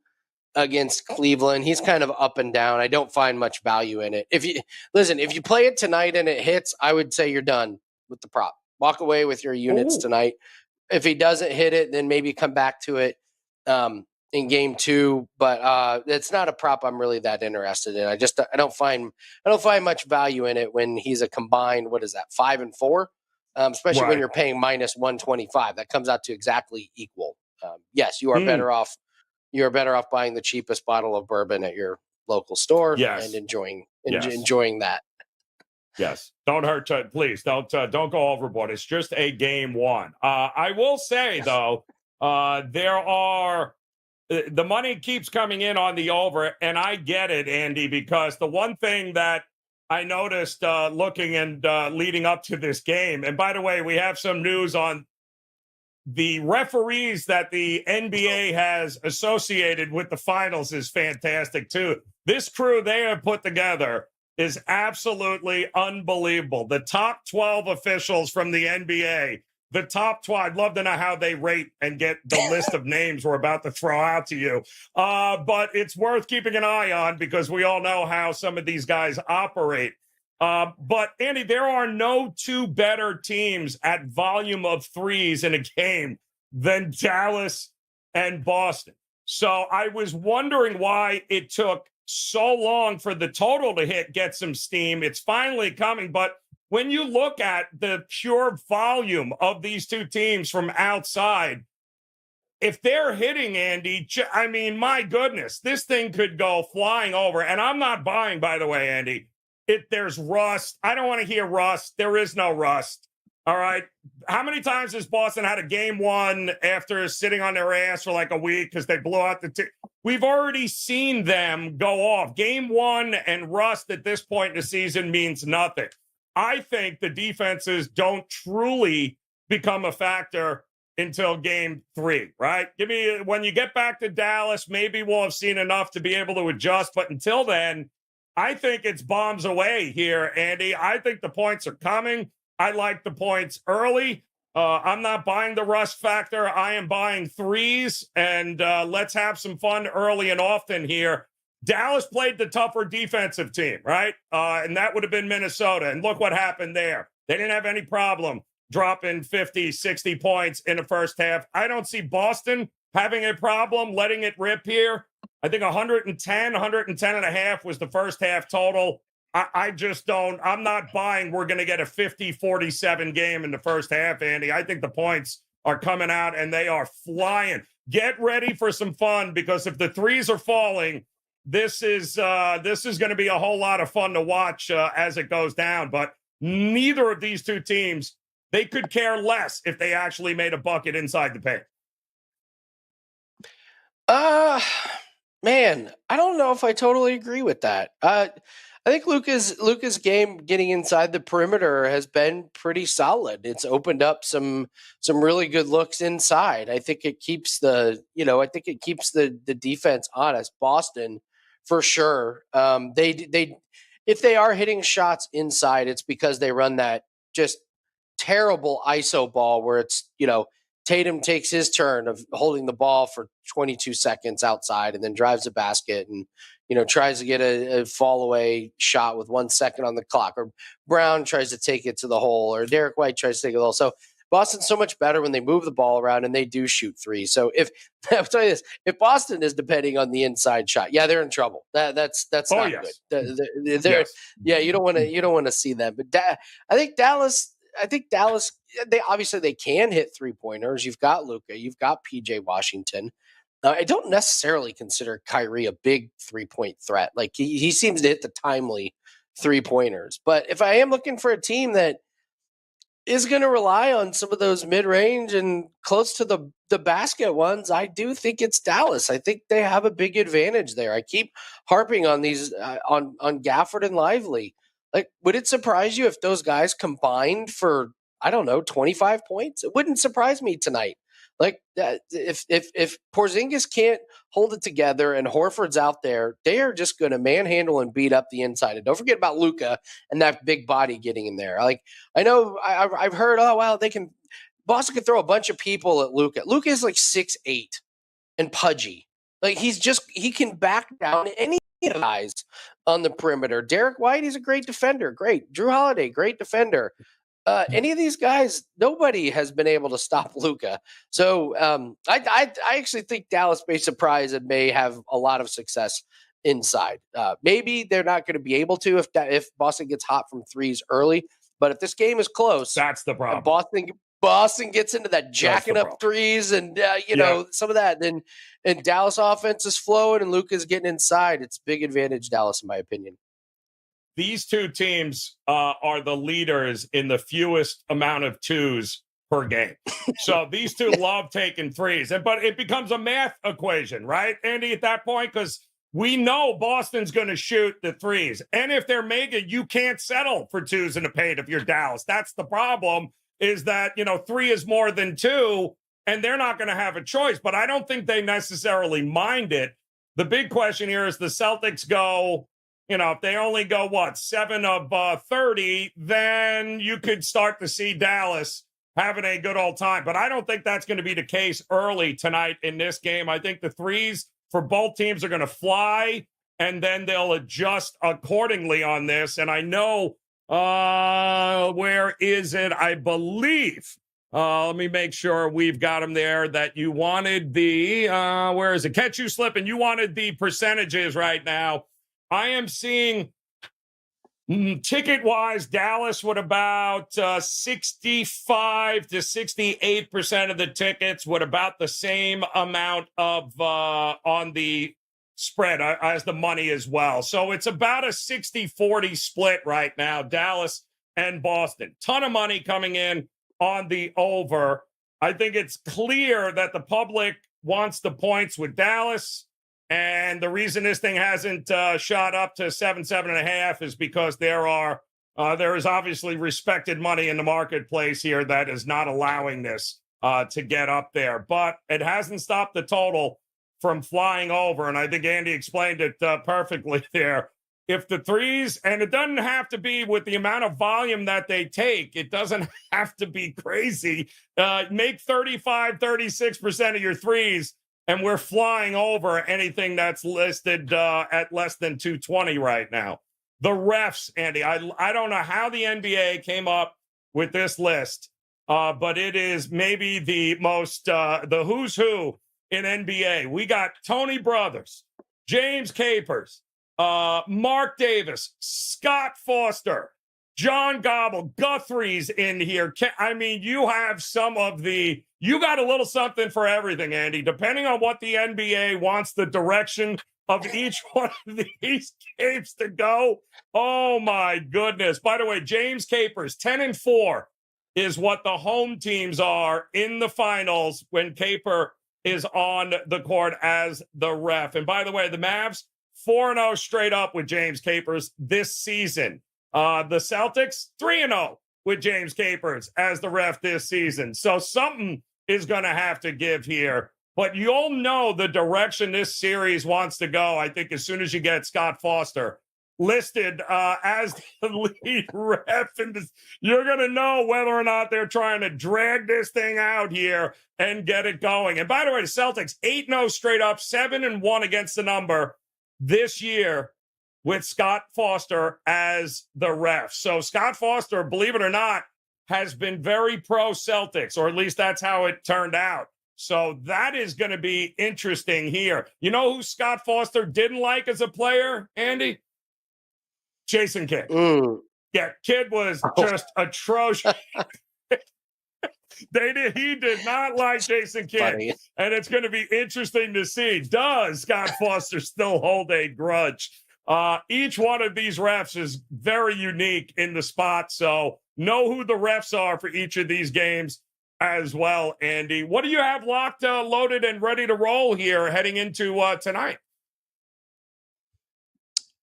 S2: against Cleveland. He's kind of up and down. I don't find much value in it. If you play it tonight and it hits, I would say you're done with the prop. Walk away with your units tonight. If he doesn't hit it, then maybe come back to it in game 2. But it's not a prop I'm really that interested in. I don't find much value in it when he's a combined, 5 and 4 especially when
S1: Right.
S2: you're paying minus 125. That comes out to exactly equal. Yes, you are
S1: Mm.
S2: better off. You are better off buying the cheapest bottle of bourbon at your local store and
S1: Yes.
S2: enjoying
S1: Yes.
S2: enjoying that.
S1: Yes. Don't hurt. Please don't go overboard. It's just a game one. I will say though, there are the money keeps coming in on the over, and I get it, Andy, because the one thing that I noticed looking and leading up to this game, and by the way, we have some news on the referees that the NBA has associated with the finals is fantastic too. This crew they have put together is absolutely unbelievable. The top 12 officials from the NBA, the top 12, I'd love to know how they rate and get the list of names we're about to throw out to you. But it's worth keeping an eye on because we all know how some of these guys operate. But Andy, there are no two better teams at volume of threes in a game than Dallas and Boston. So I was wondering why it took so long for the total to get some steam. It's finally coming. But when you look at the pure volume of these two teams from outside, if they're hitting, Andy, I mean, my goodness, this thing could go flying over. And I'm not buying, by the way, Andy. There's rust. I don't want to hear rust. There is no rust. All right. How many times has Boston had a game one after sitting on their ass for like a week because they blew out the team? We've already seen them go off. Game one and rust at this point in the season means nothing. I think the defenses don't truly become a factor until game three, right? When you get back to Dallas, maybe we'll have seen enough to be able to adjust. But until then, I think it's bombs away here, Andy. I think the points are coming. I like the points early. I'm not buying the rust factor. I am buying threes, and let's have some fun early and often here. Dallas played the tougher defensive team, right? And that would have been Minnesota. And look what happened there. They didn't have any problem dropping 50, 60 points in the first half. I don't see Boston having a problem letting it rip here. I think 110 and a half was the first half total. I just don't. I'm not buying we're going to get a 50-47 game in the first half, Andy. I think the points are coming out and they are flying. Get ready for some fun because if the threes are falling, this is going to be a whole lot of fun to watch as it goes down. But neither of these two teams, they could care less if they actually made a bucket inside the paint.
S2: Man, I don't know if I totally agree with that. I think Luka's game getting inside the perimeter has been pretty solid. It's opened up some really good looks inside. I think it keeps the defense honest. Boston, for sure. They if they are hitting shots inside, it's because they run that just terrible ISO ball where it's, Tatum takes his turn of holding the ball for 22 seconds outside and then drives a basket and, tries to get a fall away shot with 1 second on the clock, or Brown tries to take it to the hole, or Derek White tries to take it to the hole. So Boston's so much better when they move the ball around and they do shoot threes. So I'll tell you this, if Boston is depending on the inside shot, yeah, they're in trouble. That's not good. They're yeah, you don't want to see them. But I think Dallas, they can hit 3-pointers. You've got Luka, you've got PJ Washington. I don't necessarily consider Kyrie a big 3-point threat. Like he seems to hit the timely 3-pointers. But if I am looking for a team that is going to rely on some of those mid-range and close to the basket ones, I do think it's Dallas. I think they have a big advantage there. I keep harping on these on Gafford and Lively. Like, would it surprise you if those guys combined for, I don't know, 25 points? It wouldn't surprise me tonight. Like, if Porzingis can't hold it together and Horford's out there, they are just going to manhandle and beat up the inside. And don't forget about Luka and that big body getting in there. Like, I know I've heard, Boston can throw a bunch of people at Luka. Luka is like 6'8" and pudgy. Like, he can back down any guys on the perimeter. Derek White, he's a great defender. Great. Drew Holiday, great defender. Any of these guys, nobody has been able to stop Luka. So I actually think Dallas may surprise and may have a lot of success inside. Maybe they're not going to be able to if Boston gets hot from threes early. But if this game is close,
S1: that's the problem.
S2: And Boston gets into that jacking up threes and, some of that. Then and Dallas offense is flowing and Luka's getting inside. It's big advantage Dallas, in my opinion.
S1: These two teams are the leaders in the fewest amount of twos per game. So these two love taking threes. But it becomes a math equation, right, Andy, at that point? Because we know Boston's going to shoot the threes. And if they're making, you can't settle for twos in the paint if you're Dallas. That's the problem. Is that, 3 is more than 2, and they're not going to have a choice. But I don't think they necessarily mind it. The big question here is the Celtics go, if they only go, 7 of 30, then you could start to see Dallas having a good old time. But I don't think that's going to be the case early tonight in this game. I think the threes for both teams are going to fly, and then they'll adjust accordingly on this. And I know where is it? I believe. Let me make sure we've got them there. That you wanted the where is it? Catch you slipping. You wanted the percentages right now. I am seeing ticket-wise, Dallas with about 65 to 68% of the tickets, with about the same amount of on the spread as the money as well. So it's about a 60-40 split right now, Dallas and Boston. Ton of money coming in on the over. I think it's clear that the public wants the points with Dallas. And the reason this thing hasn't shot up to 7.5 is because there is obviously respected money in the marketplace here that is not allowing this to get up there. But it hasn't stopped the total from flying over. And I think Andy explained it perfectly there. If the threes, and it doesn't have to be with the amount of volume that they take, it doesn't have to be crazy. Make 35, 36% of your threes, and we're flying over anything that's listed at less than 220 right now. The refs, Andy, I don't know how the NBA came up with this list, but it is maybe the most, the who's who in NBA. We got Tony Brothers, James Capers, Mark Davis, Scott Foster, John Gobble, Guthrie's in here. I mean, you have you got a little something for everything, Andy, depending on what the NBA wants the direction of each one of these games to go. Oh my goodness. By the way, James Capers, 10-4 is what the home teams are in the finals when Caper is on the court as the ref. And by the way, the Mavs, 4-0 straight up with James Capers this season. The Celtics, 3-0 with James Capers as the ref this season. So something is going to have to give here. But you'll know the direction this series wants to go, I think, as soon as you get Scott Foster listed as the lead ref. And you're going to know whether or not they're trying to drag this thing out here and get it going. And by the way, the Celtics, 8-0 straight up, 7-1 against the number this year with Scott Foster as the ref. So Scott Foster, believe it or not, has been very pro-Celtics, or at least that's how it turned out. So that is going to be interesting here. You know who Scott Foster didn't like as a player, Andy? Jason Kidd. Yeah, Kidd was just atrocious. He did not like Jason Kidd. Funny. And it's going to be interesting to see, does Scott Foster still hold a grudge? Each one of these refs is very unique in the spot, so know who the refs are for each of these games as well, Andy. What do you have locked, loaded, and ready to roll here heading into tonight?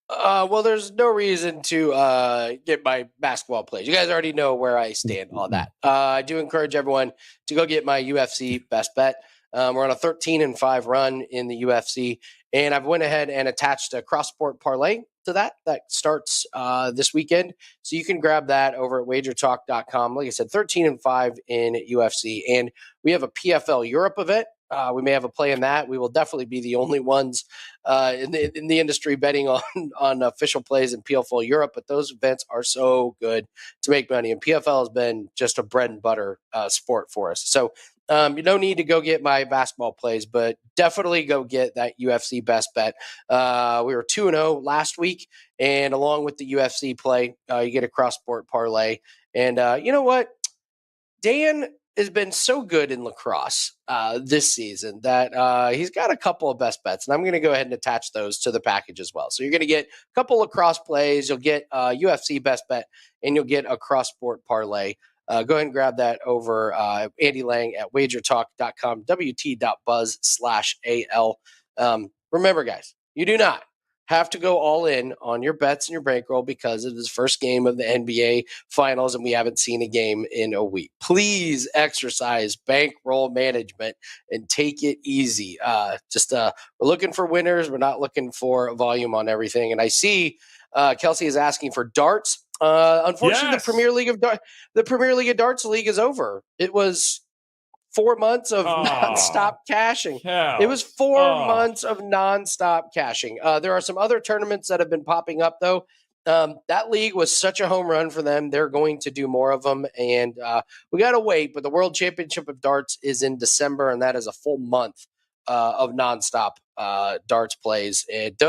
S2: Well, there's no reason to get my basketball plays. You guys already know where I stand on that. I do encourage everyone to go get my UFC best bet. We're on a 13-5 run in the UFC, and I've went ahead and attached a cross-sport parlay to that starts this weekend. So you can grab that over at WagerTalk.com. Like I said, 13-5 in UFC, and we have a PFL Europe event. We may have a play in that. We will definitely be the only ones in the industry betting on official plays in PFL Europe, but those events are so good to make money. And PFL has been just a bread and butter sport for us. So You don't need to go get my basketball plays, but definitely go get that UFC best bet. We were 2-0 last week, and along with the UFC play, you get a cross-sport parlay. And you know what? Dan has been so good in lacrosse this season that he's got a couple of best bets, and I'm going to go ahead and attach those to the package as well. So you're going to get a couple of lacrosse plays, you'll get UFC best bet, and you'll get a cross-sport parlay. Go ahead and grab that over Andy Lang at wagertalk.com, wt.buzz/AL. Remember, guys, you do not have to go all in on your bets and your bankroll because it is the first game of the NBA Finals and we haven't seen a game in a week. Please exercise bankroll management and take it easy. We're looking for winners. We're not looking for volume on everything. And I see Kelsey is asking for darts. Unfortunately,
S1: Yes.
S2: the Premier League of Darts League is over. It was 4 months of nonstop cashing. It was 4 months of nonstop cashing. There are some other tournaments that have been popping up, though. That league was such a home run for them. They're going to do more of them, and we got to wait. But the World Championship of Darts is in December, and that is a full month of nonstop darts plays. And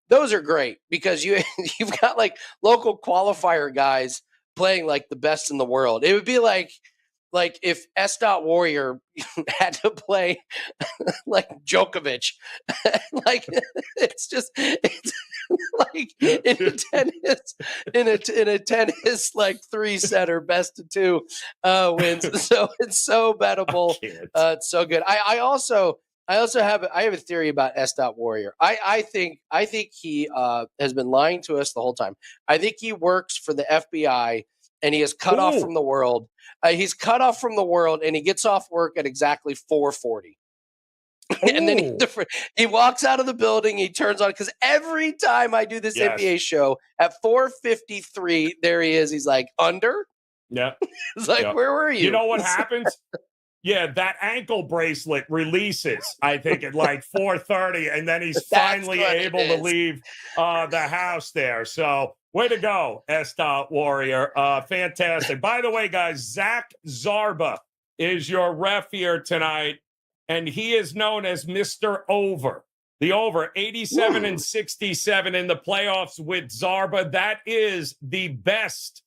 S2: those are great because you've got like local qualifier guys playing like the best in the world. It would be like if S. Warrior had to play like Djokovic, like it's like in a tennis like 3-setter best of 2 wins. So it's so bettable. It's so good. I also have a theory about S. Warrior. I think he has been lying to us the whole time. I think he works for the FBI and he is cut off from the world. He's cut off from the world and he gets off work at exactly 4:40. And then he walks out of the building. He turns on because every time I do this NBA show at 4:53, there he is. He's like, under.
S1: Yeah.
S2: It's like, where were you?
S1: You know what happens? Yeah, that ankle bracelet releases, I think, at like 4:30, and then he's finally able to leave the house there. So way to go, S. Warrior. Fantastic. By the way, guys, Zach Zarba is your ref here tonight, and he is known as Mr. Over. The over, 87 and 67 in the playoffs with Zarba. That is the best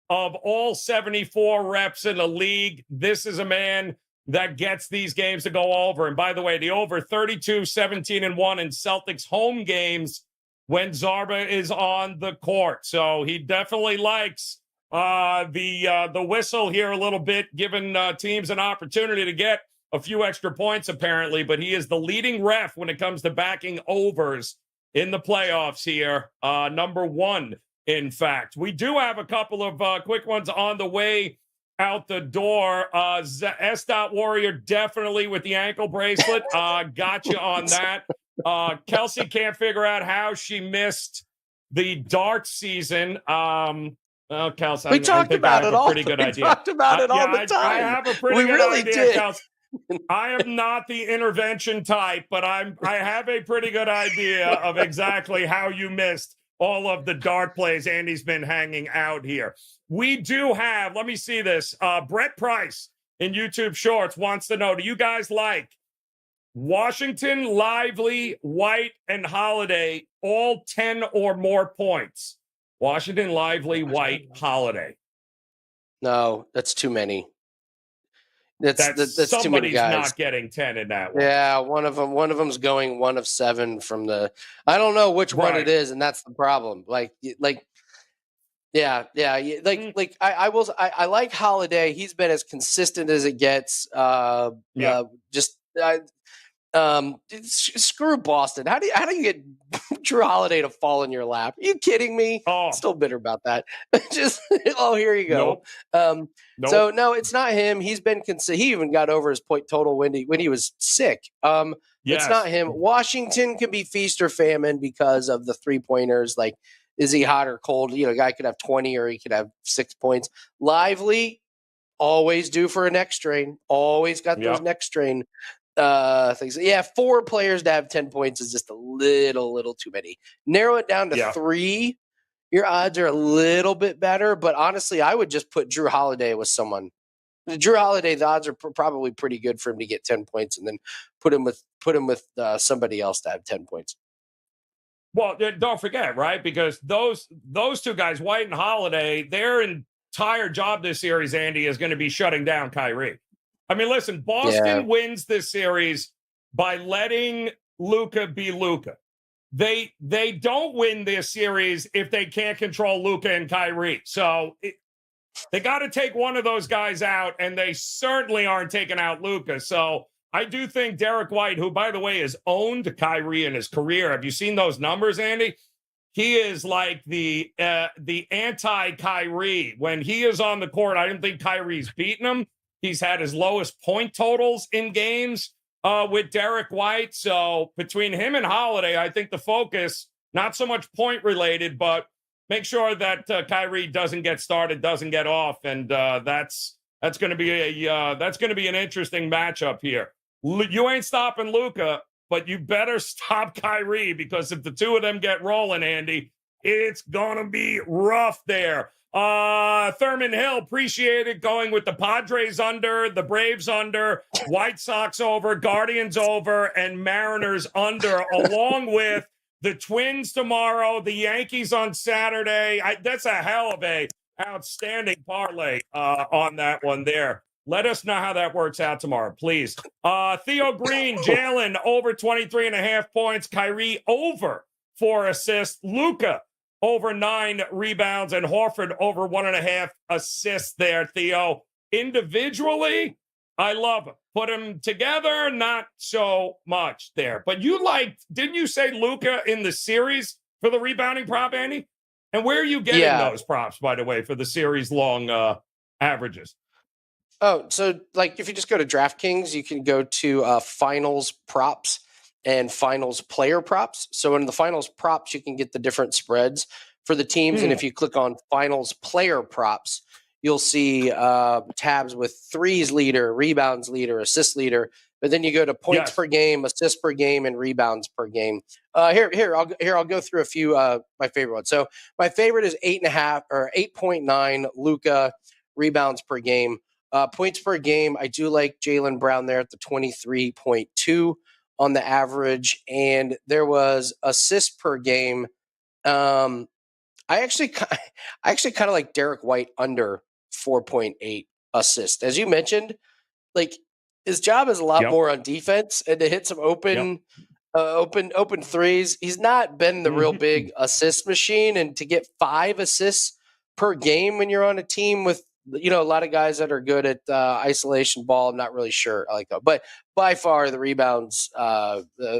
S1: of all 74 reps in the league. This is a man that gets these games to go over. And by the way, the over 32, 17, and 1 in Celtics home games when Zarba is on the court. So he definitely likes the whistle here a little bit, giving teams an opportunity to get a few extra points, apparently. But he is the leading ref when it comes to backing overs in the playoffs here. Number 1. In fact, we do have a couple of quick ones on the way out the door. S. Warrior definitely with the ankle bracelet. Got you on that. Kelsey can't figure out how she missed the dart season. Kelsey,
S2: we talked about it all.
S1: Pretty good idea.
S2: Talked about it all the time.
S1: I have a pretty good
S2: really
S1: idea,
S2: did.
S1: Kelsey. I am not the intervention type, but I have a pretty good idea of exactly how you missed all of the dart plays Andy's been hanging out here. We do have, let me see this. Brett Price in YouTube Shorts wants to know, do you guys like Washington, Lively, White, and Holiday, all 10 or more points? Washington, Lively, White, Holiday.
S2: No, that's too many. That's too many guys.
S1: Somebody's not getting 10 in that one.
S2: Yeah, one of them's going 1 of 7 from the. I don't know which one it is, and that's the problem. I like Holiday. He's been as consistent as it gets. Screw Boston. How do you get Drew Holiday to fall in your lap? Are you kidding me?
S1: Oh.
S2: Still bitter about that. Here you go.
S1: Nope.
S2: So no, it's not him. He's been he even got over his point total when he was sick. It's not him. Washington can be feast or famine because of the 3-pointers. Like, is he hot or cold? A guy could have 20 or he could have 6 points. Lively, always due for a neck strain. Always got those neck strain things. Yeah, 4 players to have 10 points is just a little too many. Narrow it down to 3. Your odds are a little bit better, but honestly, I would just put Drew Holiday with someone. Drew Holiday, the odds are probably pretty good for him to get 10 points, and then put him with somebody else to have 10 points.
S1: Well, don't forget, right? Because those two guys, White and Holiday, their entire job this series, Andy, is going to be shutting down Kyrie. I mean, listen, Boston wins this series by letting Luka be Luka. They don't win this series if they can't control Luka and Kyrie. So they got to take one of those guys out, and they certainly aren't taking out Luka. So I do think Derek White, who, by the way, has owned Kyrie in his career. Have you seen those numbers, Andy? He is like the anti-Kyrie. When he is on the court, I don't think Kyrie's beaten him. He's had his lowest point totals in games with Derek White. So between him and Holiday, I think the focus, not so much point related, but make sure that Kyrie doesn't get started, doesn't get off, and that's going to be an interesting matchup here. You ain't stopping Luka, but you better stop Kyrie, because if the two of them get rolling, Andy, it's going to be rough there. Thurman Hill, appreciate it, going with the Padres under, the Braves under, White Sox over, Guardians over, and Mariners under, along with the Twins tomorrow, the Yankees on Saturday. That's a hell of a outstanding parlay on that one there. Let us know how that works out tomorrow, please. Theo Green, Jalen over 23.5 points. Kyrie over 4 assists. Luka over 9 rebounds. And Horford over 1.5 assists there, Theo. Individually, I love him. Put them together, not so much there. But didn't you say Luka in the series for the rebounding prop, Andy? And where are you getting those props, by the way, for the series long averages?
S2: Oh, so like if you just go to DraftKings, you can go to finals props and finals player props. So in the finals props, you can get the different spreads for the teams. And if you click on finals player props, you'll see tabs with threes leader, rebounds leader, assist leader. But then you go to points per game, assists per game, and rebounds per game. I'll go through a few my favorite ones. So my favorite is 8.5 or 8.9 Luka rebounds per game. Points per game, I do like Jaylen Brown there at the 23.2 on the average. And there was assists per game. I actually kind of like Derek White under 4.8 assists. As you mentioned, like his job is a lot more on defense and to hit some open threes. He's not been the real big assist machine, and to get 5 assists per game when you're on a team with a lot of guys that are good at isolation ball, I'm not really sure I like that. But by far the rebounds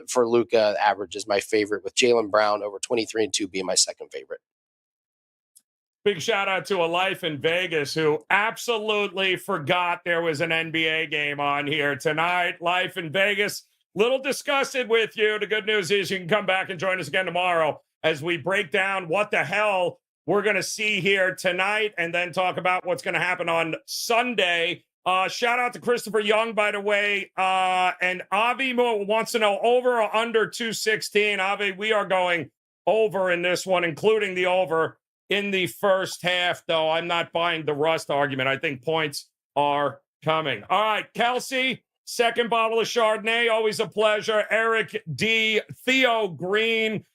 S2: for Luka average is my favorite, with Jaylen Brown over 23.2 being my second favorite.
S1: Big shout out to a Life in Vegas who absolutely forgot there was an NBA game on here tonight. Life in Vegas, little disgusted with you. The good news is you can come back and join us again tomorrow as we break down what the hell we're going to see here tonight, and then talk about what's going to happen on Sunday. Shout out to Christopher Young, by the way. And Avi wants to know over or under 216. Avi, we are going over in this one, including the over in the first half, though I'm not buying the rust argument. I think points are coming. All right, Kelsey, second bottle of Chardonnay. Always a pleasure. Eric D. Theo Green.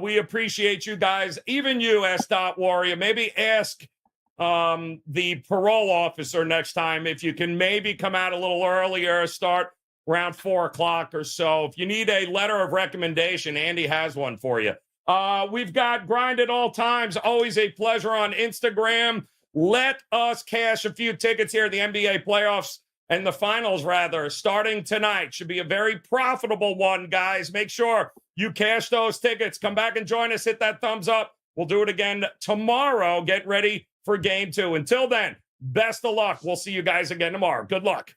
S1: We appreciate you guys, even you, S. Warrior. Maybe ask the parole officer next time if you can maybe come out a little earlier, start around 4 o'clock or so. If you need a letter of recommendation, Andy has one for you. We've got Grind at All Times. Always a pleasure on Instagram. Let us cash a few tickets here at the NBA playoffs and the finals, rather, starting tonight. Should be a very profitable one, guys. Make sure you cash those tickets. Come back and join us. Hit that thumbs up. We'll do it again tomorrow. Get ready for game 2. Until then, best of luck. We'll see you guys again tomorrow. Good luck.